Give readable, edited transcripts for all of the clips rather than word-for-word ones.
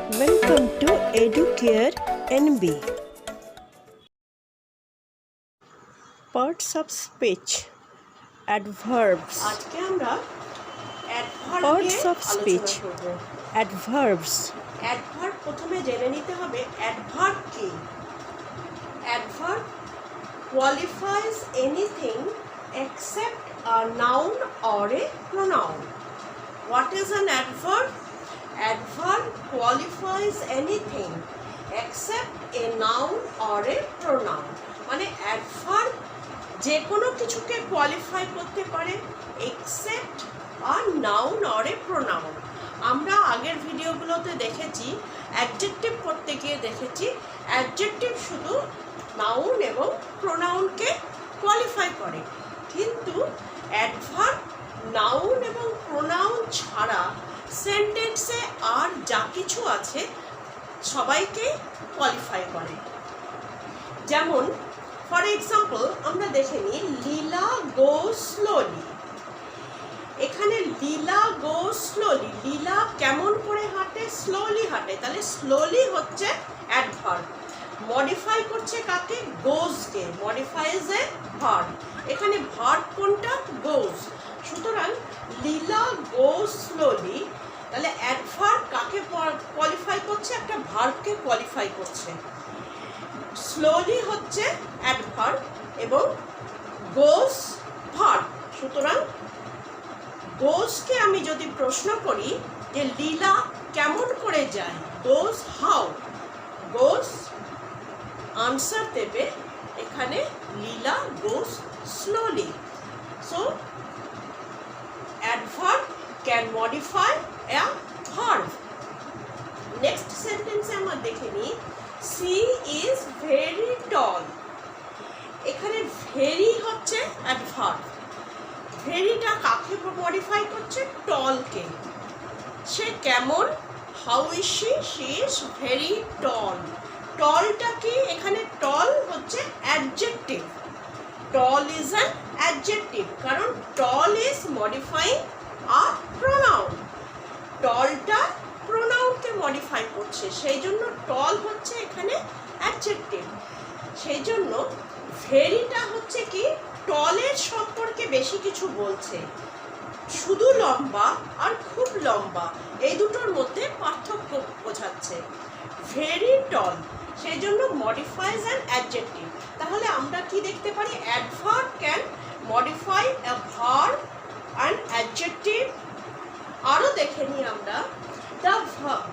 Welcome to Educare NB. Parts of speech. Adverbs. আজকে আমরা adverb Parts নিয়ে of আলোচনা speech. করব। Adverbs. অ্যাডভার্ব প্রথমে জেনে নিতে হবে অ্যাডভার্ব কি। Adverb qualifies anything except a noun or a pronoun. What is an adverb? Adverb qualifies anything except a noun or a pronoun. মানে অ্যাডভার্ব যে কোনো কিছুকে কোয়ালিফাই করতে পারে এক্সেপ্ট আর নাউন অর এ প্রোনাউন। আমরা আগের ভিডিওগুলোতে দেখেছি অ্যাডজেক্টিভ করতে গিয়ে দেখেছি অ্যাডজেক্টিভ শুধু নাউন এবং প্রোনাউনকে কোয়ালিফাই করে, কিন্তু অ্যাডভার্ব নাউন এবং প্রোনাউন ছাড়া সেন্টেন্সে আর যা কিছু আছে সবাইকে কোয়ালিফাই করে। যেমন ফর এক্সাম্পল আমরা দেখে নিই লীলা গো স্লোলি। এখানে লীলা গো স্লোলি, লীলা কেমন করে হাঁটে? স্লোলি হাঁটে। তাহলে স্লোলি হচ্ছে অ্যাডভার্ব, মডিফাই করছে কাকে? গোজকে, মডিফাইজ এ ভার্ব। এখানে ভার্ব কোনটা? গোজ। সুতরাং লীলা গো স্লোলি, তাহলে অ্যাডভার্ব কাকে কোয়ালিফাই করছে? একটা ভার্বকে কোয়ালিফাই করছে। স্লোলি হচ্ছে অ্যাডভার্ব এবং গোজ ভার্ব। সুতরাং গোজকে আমি যদি প্রশ্ন করি যে লীলা কেমন করে যায়, গোজ হাউ, গোজ আনসার দেবে এখানে Leela goes slowly. So adverb can modify a verb. Next সেন্টেন্সে আমরা দেখে নিই সি ইজ ভেরি টল। এখানে ভেরি হচ্ছে অ্যাডভার্ব, ভেরিটা কাকে মডিফাই করছে? টলকে। সে কেমন? How is she? She is very tall. টলটা কি? এখানে টল হচ্ছে adjective, tall is an adjective, কারণ tall is modifying a pronoun. টলটা প্রোনাউনকে মডিফাই করছে, সেই জন্য টল হচ্ছে এখানে অ্যাডজেক্টিভ। সেই জন্য ভেরিটা হচ্ছে কি? টলের সম্পর্কে বেশি কিছু বলছে, শুধু লম্বা আর খুব লম্বা এই দুটোর মধ্যে পার্থক্য বোঝাচ্ছে। ভেরি টল, সেই জন্য মডিফাইজ অ্যান অ্যাডজেক্টিভ। তাহলে আমরা কি দেখতে পারি? Adverb can modify a verb and adjective. আরও দেখে নিই আমরা the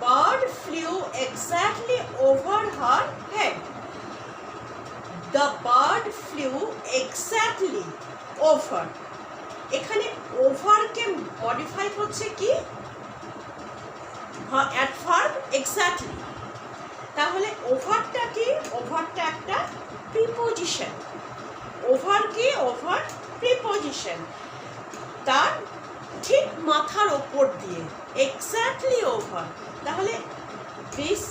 bird flew exactly over her head. The bird flew exactly over, এখানে ওভারকে মডিফাই করছে কি? Adverb exactly. তাহলে ওভারটা কি? ওভারটা একটা প্রিপোজিশন। ওভার কি? ওভার প্রিপোজিশন, তার ঠিক মাথার ওপর দিয়ে, এক্স্যাক্টলি ওভার। তাহলে this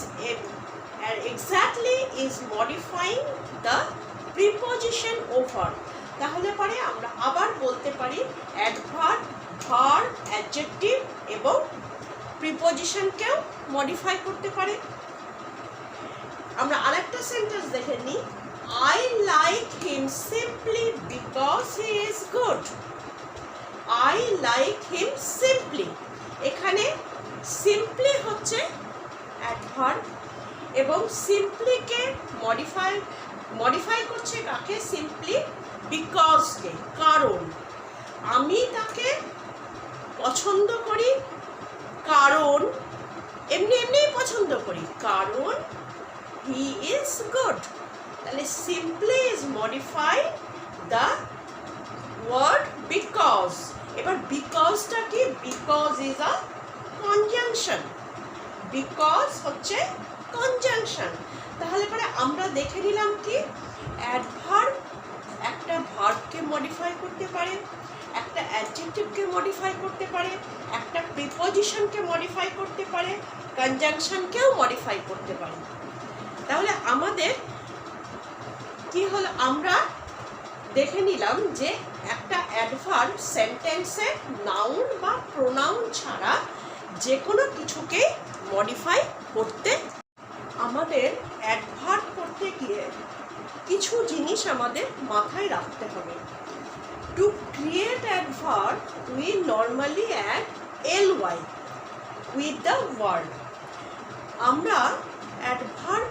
exactly is modifying the preposition over. তাহলে পরে আমরা আবার বলতে পারি অ্যাডভার্ব ভার্ব অ্যাডজেক্টিভ এবং প্রিপোজিশনকেও মডিফাই করতে পারে। আমরা আরেকটা সেন্টেন্স দেখে নিই I like him simply because he is good. I like him simply, এখানে সিম্পলি হচ্ছে অ্যাডভার্ব এবং সিম্পলিকে মডিফাই করছে কাকে? সিম্পলি বিকজকে, কারণ আমি তাকে পছন্দ করি, কারণ এমনিই পছন্দ করি, কারণ হি ইজ গুড। তাহলে simply is modify the word because. এবার বিকজটা কি? Because is a conjunction, because হচ্ছে কনজাংশন। তাহলে পরে আমরা দেখে নিলাম কি অ্যাডভার্ব একটা ভার্বকে মডিফাই করতে পারে, একটা অ্যাডজেক্টিভকে মডিফাই করতে পারে, একটা প্রিপোজিশনকে মডিফাই করতে পারে, কনজাংশনকেও মডিফাই করতে পারে। তাহলে আমাদের কি হলো? আমরা দেখে নিলাম যে একটা অ্যাডভার্ব সেন্টেন্সে নাউন বা প্রোনাউন ছাড়া যে কোনো কিছুকে মডিফাই করতে। আমাদের অ্যাডভার্ব করতে গিয়ে কিছু জিনিস আমাদের মাথায় রাখতে হবে। To create adverb we normally add ly with the word. আমরা অ্যাডভার্ব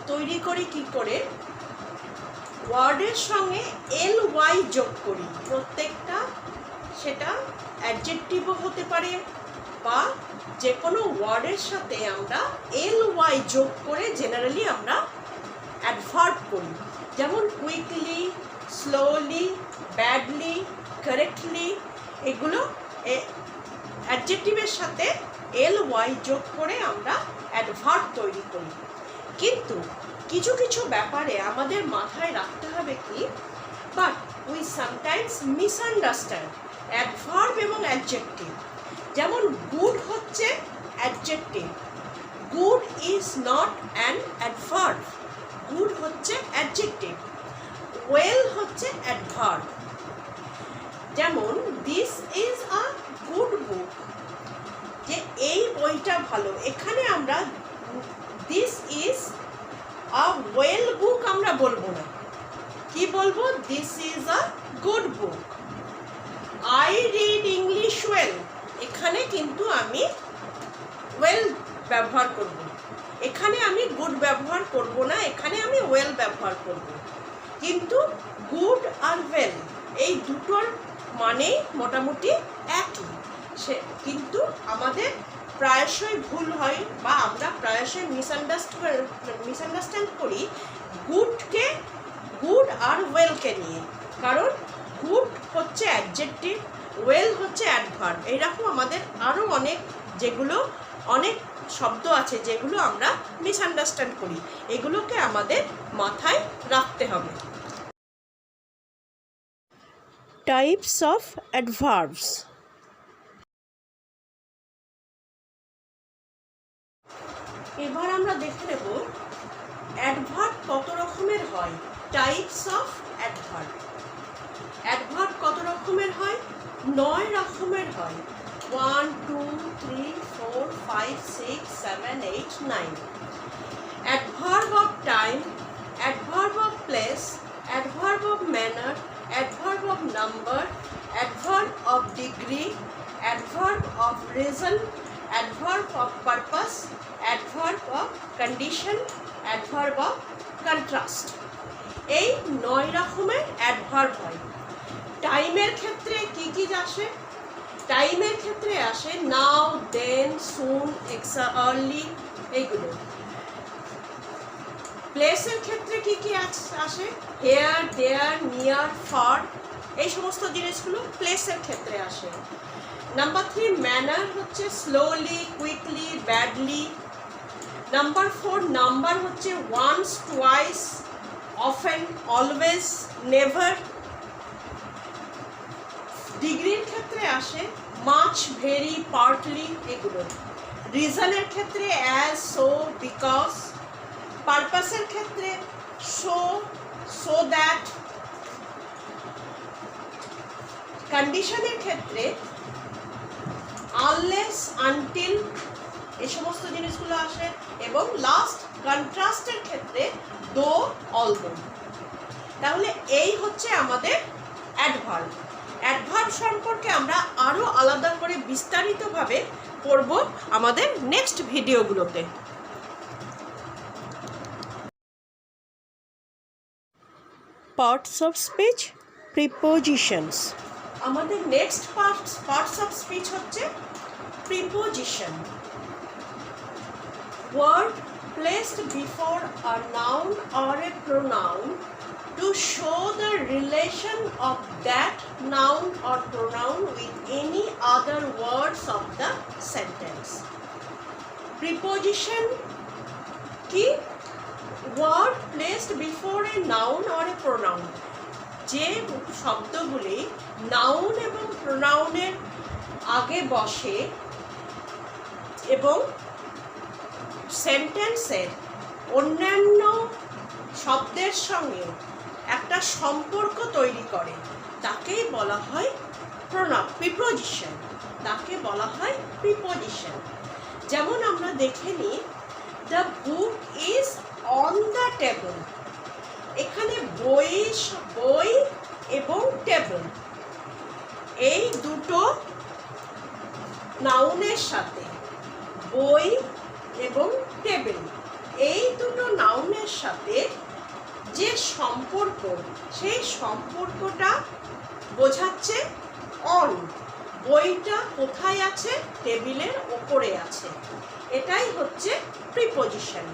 তৈরি করি কি করে? ওয়ার্ডের সঙ্গে ly যোগ করি। প্রত্যেকটা সেটা অ্যাডজেক্টিভও হতে পারে বা যে কোনো ওয়ার্ডের সাথে আমরা ly যোগ করে জেনারেলি আমরা অ্যাডভার্ব করি। যেমন কুইকলি, স্লোলি, ব্যাডলি, কারেক্টলি, এগুলো অ্যাডজেক্টিভের সাথে ly যোগ করে আমরা অ্যাডভার্ব তৈরি করি। কিন্তু কিছু কিছু ব্যাপারে আমাদের মাথায় রাখতে হবে কি, but we sometimes misunderstand adverb এবং অ্যাডজেক্টিভ। যেমন গুড হচ্ছে adjective, good is not an adverb. Good হচ্ছে অ্যাডজেক্টিভ, ওয়েল হচ্ছে অ্যাডভার্ব। যেমন দিস ইজ আ গুড বুক, যে এই বইটা ভালো। এখানে আমরা দিস ইজ আ ওয়েল বুক আমরা বলবো না, কি বলবো? This is a good book. I read English well, এখানে কিন্তু আমি ওয়েল ব্যবহার করব, এখানে আমি গুড ব্যবহার করব না, এখানে আমি ওয়েল ব্যবহার করব। কিন্তু গুড আর ওয়েল এই দুটোর মানেই মোটামুটি একই। কিন্তু আমাদের প্রায়শই ভুল হয় বা আমরা প্রায়শই মিসআন্ডারস্ট্যান্ড করি গুডকে, গুড আর ওয়েলকে নিয়ে। কারণ গুড হচ্ছে অ্যাডজেক্টিভ, ওয়েল হচ্ছে অ্যাডভার্ব। এইরকম আমাদের আরও অনেক শব্দ আছে যেগুলো আমরা মিসআন্ডারস্ট্যান্ড করি। এগুলোকে আমাদের মাথায় রাখতে হবে। Types of adverbs. এবার আমরা দেখে নেব অ্যাডভার্ব কত রকমের হয়। Types of adverb. অ্যাডভার্ব কত রকমের হয়? 9 রকমের হয়। 1 2 3 4 5 6 7 8 9। Adverb of time, adverb of place, adverb of manner, adverb of number, adverb of degree, adverb of reason, adverb of purpose, adverb of condition, adverb of contrast. এই 9 রকমের adverb হয়। টাইমের ক্ষেত্রে কি কি আসে? টাইমের ক্ষেত্রে আসে নাও, দেন, সুন, আর্লি, এইগুলো। প্লেসের ক্ষেত্রে কি কি আসে? হেয়ার, দেয়ার, নিয়ার, ফার, এই সমস্ত জিনিসগুলো প্লেসের ক্ষেত্রে আসে। নাম্বার 3 ম্যানার হচ্ছে slowly, quickly, badly. Number 4 number হচ্ছে once, twice, often, always, never. ডিগ্রির ক্ষেত্রে আসে মাচ, ভেরি, পার্টলি, এগুলো। রিজনের ক্ষেত্রে অ্যাজ, সো, বিকজ। পারপাসের ক্ষেত্রে সো, সো দ্যাট। কন্ডিশনের ক্ষেত্রে আনলেস, আনটিল, এই সমস্ত জিনিসগুলো আসে। এবং লাস্ট কন্ট্রাস্টের ক্ষেত্রে দো, অলদো। তাহলে এই হচ্ছে আমাদের অ্যাডভার্ব। অ্যাডভার্ব সম্পর্কে আমরা আরও আলাদা করে বিস্তারিতভাবে পড়ব আমাদের নেক্সট ভিডিওগুলোতে। Parts of speech, prepositions. আমাদের নেক্সট পার্টস অফ স্পিচ হচ্ছে preposition. Word placed before a noun or a pronoun to show the relation of that noun or pronoun with any other words of the sentence. Preposition কি? Word placed before a noun or a pronoun, যে শব্দগুলি noun এবং প্রোনাউনের আগে বসে এবং সেন্টেন্সের অন্যান্য শব্দের সঙ্গে একটা সম্পর্ক তৈরি করে, তাকেই বলা হয় প্রিপোজিশন। তাকে বলা হয় প্রিপোজিশন। যেমন আমরা দেখে নিই, the book is on the table. এখানে বই এবং টেবল এই দুটো নাউনের সাথে, বই এবং টেবিল এই দুটো নাউনের সাথে যে সম্পর্ক, সেই সম্পর্কটা বোঝাচ্ছে অন। বইটা কোথায় আছে? টেবিলের ওপরে আছে। এটাই হচ্ছে preposition.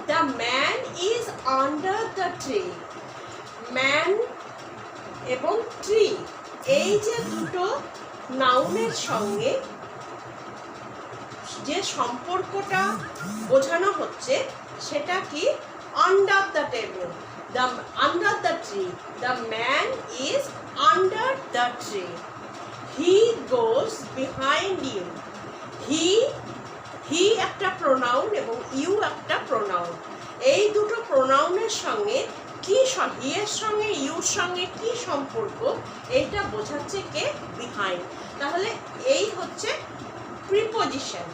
The man is under the tree. Man এবং ট্রি এই যে দুটো নাউনের সঙ্গে যে সম্পর্কটা বোঝানো হচ্ছে সেটা কি? Under the table, the under the tree, the man is under the tree. He goes behind you. He একটা প্রোনাউন এবং ইউ একটা প্রোনাউন। এই দুটো প্রোনাউনের সঙ্গে কি, হি এর সঙ্গে ইউর সঙ্গে কি সম্পর্ক, এইটা বোঝাচ্ছে কে? বিহাইন্ড। তাহলে এই হচ্ছে প্রিপোজিশন।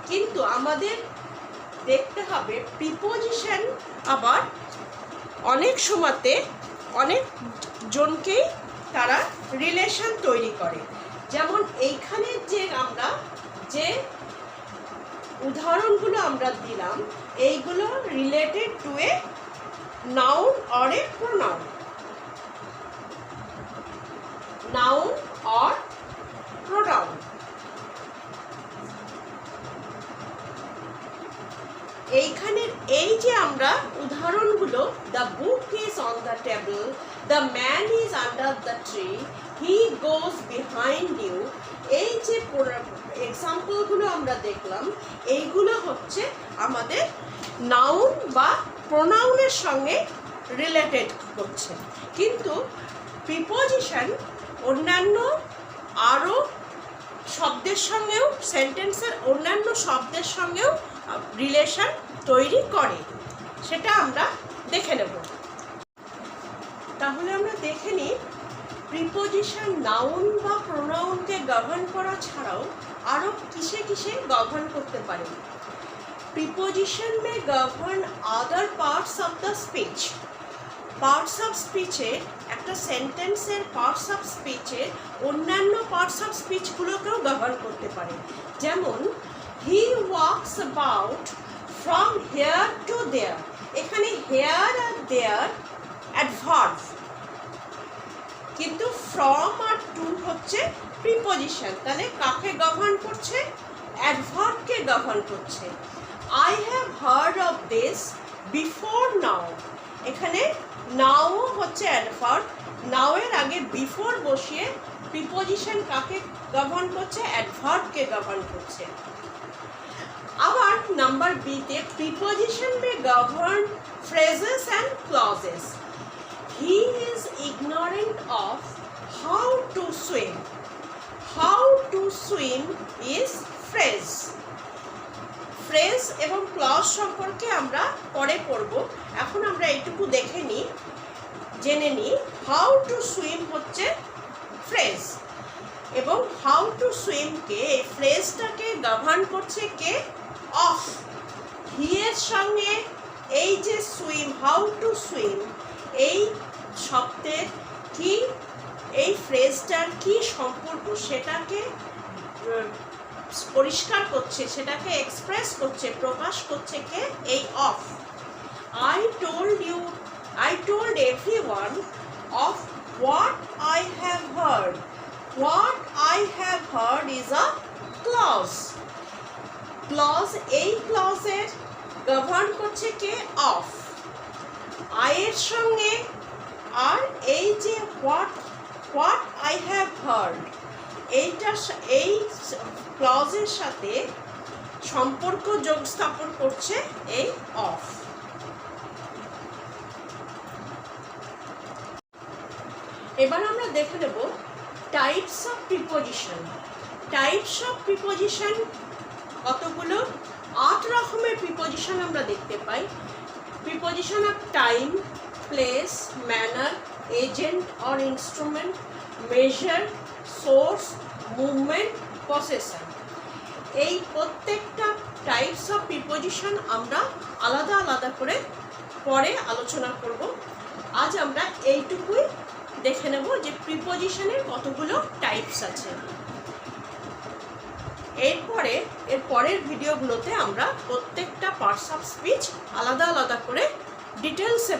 কিন্তু আমাদের দেখতে হবে প্রিপোজিশন আবার অনেক সময়তে অনেক জনকেই তারা রিলেশন তৈরি করে। যেমন এইখানে যে আমরা যে উদাহরণগুলো আমরা দিলাম, এইগুলো related to a noun or a pronoun. Noun or pronoun. এইখানের এই যে আমরা উদাহরণগুলো, the book is on the table, the man is under the tree, he goes behind you, এই যে এক্সাম্পলগুলো আমরা দেখলাম, এইগুলো হচ্ছে আমাদের নাউন বা প্রোনাউনের সঙ্গে রিলেটেড করছে। কিন্তু প্রিপোজিশন অন্যান্য আরও শব্দের সঙ্গেও, সেন্টেন্সের অন্যান্য শব্দের সঙ্গেও রিলেশন তৈরি করে। সেটা আমরা দেখে নেব। তাহলে আমরা দেখে নিই প্রিপোজিশন নাউন বা প্রোনাউনকে গভর্ন করা ছাড়াও আরও কিসে কিসে গভর্ন করতে পারে। Preposition may govern other parts of the speech. Parts of স্পিচের, একটা সেন্টেন্সের পার্টস অফ স্পিচের অন্যান্য পার্টস অফ স্পিচগুলোকেও গভর্ন করতে পারে। যেমন he walks about from here to there. এখানে হেয়ার আর দেয়ার অ্যাডভার্ব, কিন্তু ফ্রম আর টু হচ্ছে প্রিপোজিশন। তাহলে কাকে গভর্ন করছে? অ্যাডভার্বকে গভর্ন করছে। I have heard of this before now. এখানে নাও হচ্ছে অ্যাডভার্ব, নাও এর আগে বিফোর বসিয়ে প্রিপোজিশন কাকে গভর্ন করছে? অ্যাডভার্বকে গভর্ন করছে। আবার নাম্বার বিতে preposition may govern phrases and clauses. He is ignorant of how to swim. How to swim is phrase. Phrase এবং ক্লজ সম্পর্কে আমরা পরে পড়ব। এখন আমরা এইটুকু দেখে নিই, জেনে নিই। হাউ টু সুইম হচ্ছে ফ্রেজ, এবং হাউ টু সুইমকে, এই ফ্রেজটাকে গভর্ন করছে কে? অফ। হি এর সঙ্গে এই যে সুইম, হাউ টু সুইম, এই শব্দের কি, এই ফ্রেজটার কি সম্পর্ক সেটাকে পরিষ্কার করছে, সেটাকে এক্সপ্রেস করছে, প্রকাশ করছে কে? এই of. I told everyone of what I have heard. What I have heard is a clause. Clause, এই ক্লজের গভর্ন করছে কে? অফ। I এর সঙ্গে আর এই যে what I have heard, এইটা এই ক্লজের সাথে সম্পর্ক যোগ স্থাপন করছে এই অফ। এবার আমরা দেখে নেব types of preposition. Types of preposition কতগুলো? 8 রকমের প্রিপোজিশন আমরা দেখতে পাই। Preposition of time, place, manner, agent or instrument, measure, source, movement, possession. এই প্রত্যেকটা টাইপস অফ প্রিপোজিশন আমরা আলাদা আলাদা করে পরে আলোচনা করব। আজ আমরা এইটুকুই দেখে নেব যে প্রিপোজিশনের কতগুলো টাইপস আছে। এর পরের ভিডিওগুলোতে আমরা প্রত্যেকটা পার্টস অফ স্পিচ আলাদা আলাদা করে ডিটেলসে